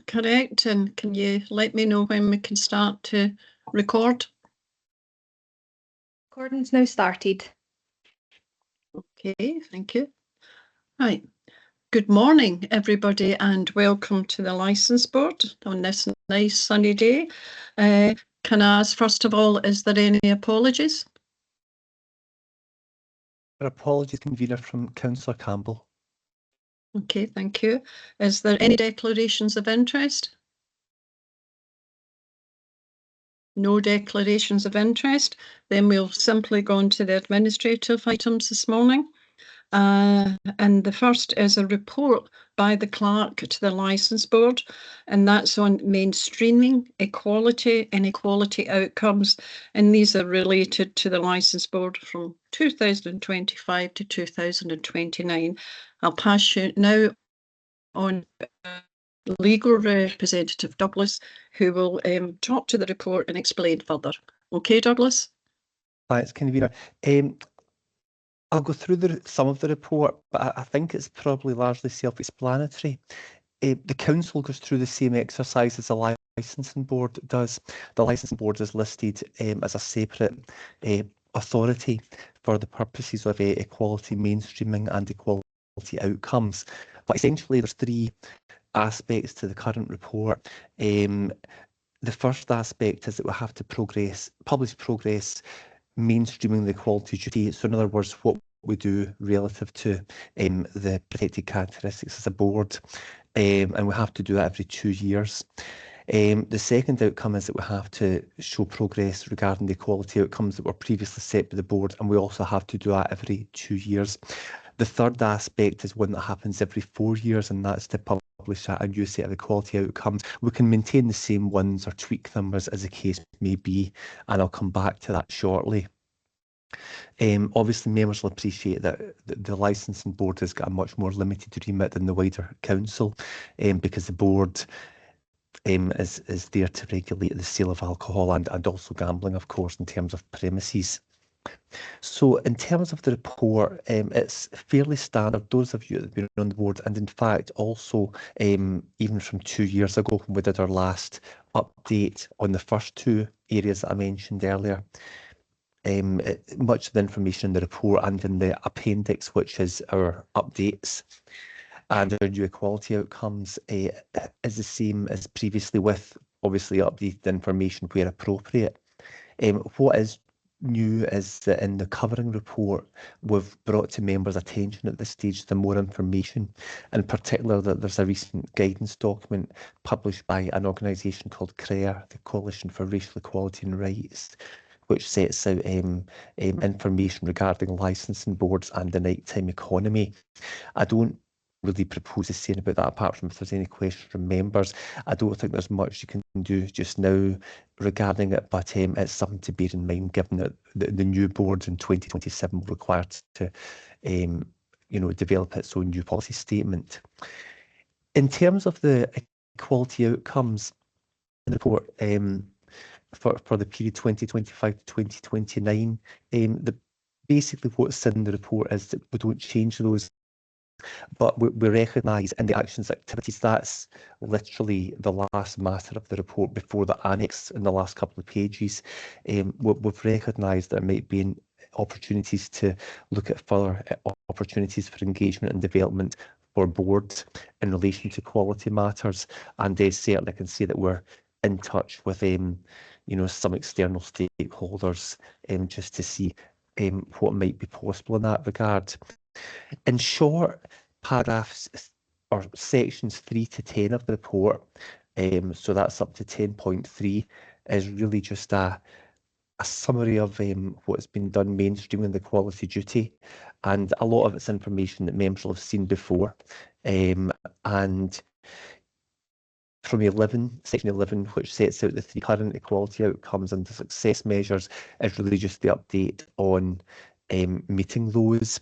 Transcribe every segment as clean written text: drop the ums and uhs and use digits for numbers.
correct? And can you let me know when we can start to record? Recording's now started. Okay, thank you. Right. Good morning, everybody, and welcome to the Licence Board on this nice sunny day. Can I ask, first of all, is there any apologies? Apologies, convener from Councillor Campbell. Okay, thank you. Is there any declarations of interest? No declarations of interest. Then we'll simply go on to the administrative items this morning. And the first is a report by the clerk to the Licence Board, and that's on mainstreaming, equality and equality outcomes. And these are related to the Licence Board from 2025 to 2029. I'll pass you now on legal representative Douglas, who will talk to the report and explain further. Okay, Douglas? Thanks, convener. I'll go through some of the report, but I think it's probably largely self-explanatory. The council goes through the same exercise as the licensing board does. The licensing board is listed as a separate authority for the purposes of equality mainstreaming and equality outcomes. But essentially, there's three aspects to the current report. The first aspect is that we have to publish progress mainstreaming the equality duty. So in other words, what we do relative to the protected characteristics as a board, and we have to do that every 2 years. The second outcome is that we have to show progress regarding the equality outcomes that were previously set by the board, and we also have to do that every 2 years. The third aspect is one that happens every 4 years, and that's to publish a new set of equality outcomes. We can maintain the same ones or tweak them as the case may be, and I'll come back to that shortly. Obviously, members will appreciate that the licensing board has got a much more limited remit than the wider council, because the board is there to regulate the sale of alcohol and also gambling, of course, in terms of premises. So in terms of the report, it's fairly standard. Those of you that have been on the board, and in fact also even from 2 years ago when we did our last update on the first two areas that I mentioned earlier, much of the information in the report and in the appendix, which is our updates and our new equality outcomes, is the same as previously, with obviously updated information where appropriate. What is new is that in the covering report, we've brought to members' attention at this stage the more information, in particular that there's a recent guidance document published by an organisation called CREA, the Coalition for Racial Equality and Rights, which sets out information regarding licensing boards and the nighttime economy. I don't really propose to say about that, apart from if there's any questions from members. I don't think there's much you can do just now regarding it, but it's something to bear in mind, given that the new board in 2027 will require to develop its own new policy statement. In terms of the equality outcomes in the report, for the period 2025 to 2029, basically what's in the report is that we don't change those, but we recognise in the actions activities, that's literally the last matter of the report before the annex in the last couple of pages. We've recognised there might be opportunities to look at further opportunities for engagement and development for boards in relation to quality matters, and certainly I can say that we're in touch with some external stakeholders just to see what might be possible in that regard. In short, paragraphs or sections 3 to 10 of the report, so that's up to 10.3, is really just a summary of what's been done mainstreaming the quality duty, and a lot of it's information that members will have seen before. And from section 11, which sets out the 3 current equality outcomes and the success measures, is really just the update on meeting those.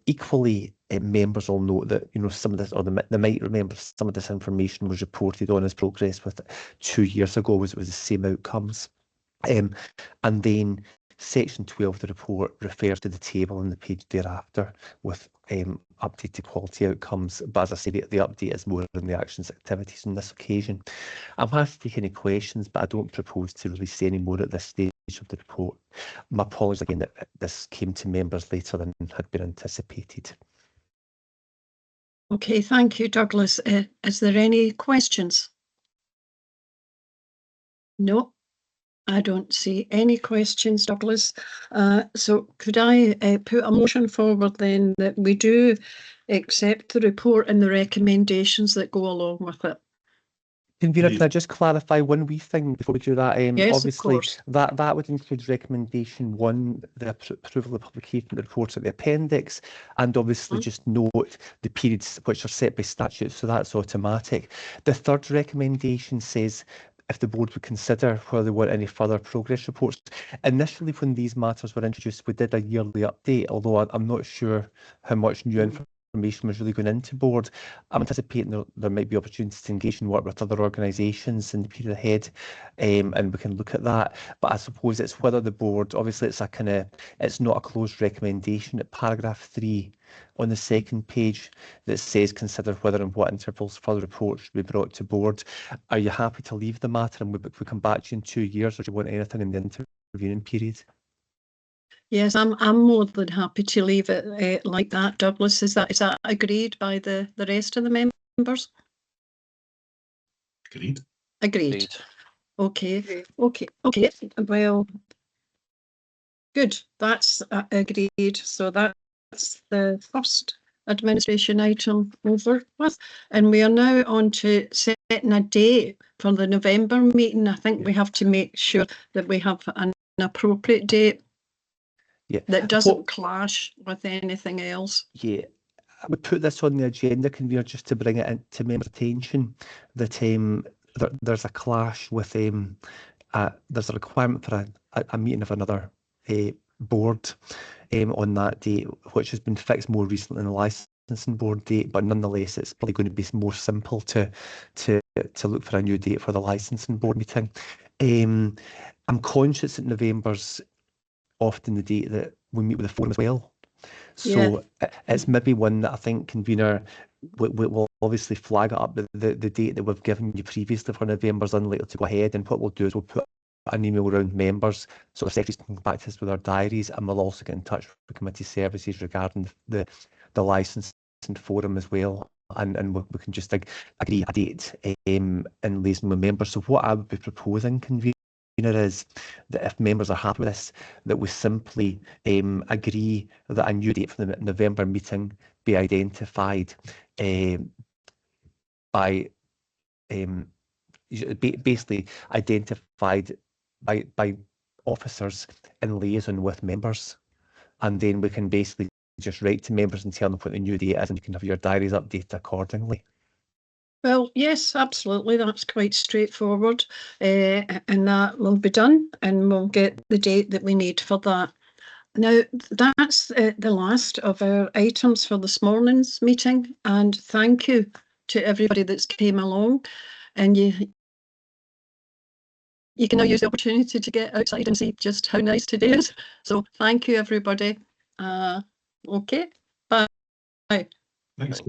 Equally, members will note that some of this, or they might remember some of this information was reported on as progress with 2 years ago, was the same outcomes. And then Section 12 of the report refers to the table on the page thereafter with updated quality outcomes. But as I say, the update is more than the actions activities on this occasion. I'm happy to take any questions, but I don't propose to release any more at this stage of the report. My apologies again that this came to members later than had been anticipated. Okay, thank you, Douglas. Is there any questions? No, I don't see any questions, Douglas. So could I put a motion forward then that we do accept the report and the recommendations that go along with it? Convener, can I just clarify one wee thing before we do that? Yes, obviously, of course. that would include recommendation 1, the approval of publication of the reports at the appendix, and obviously just note the periods which are set by statute, so that's automatic. The third recommendation says if the board would consider whether they want any further progress reports. Initially, when these matters were introduced, we did a yearly update, although I'm not sure how much new information was really going into board. I'm anticipating there might be opportunities to engage and work with other organisations in the period ahead, and we can look at that. But I suppose it's whether the board, obviously it's not a closed recommendation. At paragraph 3 on the second page that says consider whether and what intervals further reports should be brought to board. Are you happy to leave the matter and we come back to you in 2 years, or do you want anything in the intervening period? Yes, I'm more than happy to leave it like that, Douglas. Is that agreed by the rest of the members? Agreed. Agreed. Okay. Well, good. That's agreed. So that's the first administration item over with, and we are now on to setting a date for the November meeting. I think we have to make sure that we have an appropriate date. Yeah, that doesn't clash with anything else. Yeah, I would put this on the agenda, Convener, just to bring it into members' attention that there's a clash with there's a requirement for a meeting of another board on that date, which has been fixed more recently in the licensing board date, but nonetheless it's probably going to be more simple to look for a new date for the licensing board meeting. I'm conscious that November's often the date that we meet with the forum as well. So it's maybe one that I think, Convener, we'll obviously flag it up. The date that we've given you previously for November is unlikely to go ahead, and what we'll do is we'll put an email around members so the secretaries can come back to us with our diaries, and we'll also get in touch with committee services regarding the licensing forum as well, and we can just agree a date in liaison with members. So what I would be proposing, Convener, is that if members are happy with this, that we simply agree that a new date for the November meeting be identified by basically identified by officers in liaison with members, and then we can basically just write to members and tell them what the new date is, and you can have your diaries updated accordingly. Well, yes, absolutely. That's quite straightforward, and that will be done, and we'll get the date that we need for that. Now, that's the last of our items for this morning's meeting, and thank you to everybody that's came along, and you can now use the opportunity to get outside and see just how nice today is. So thank you, everybody. Okay, bye. Thanks.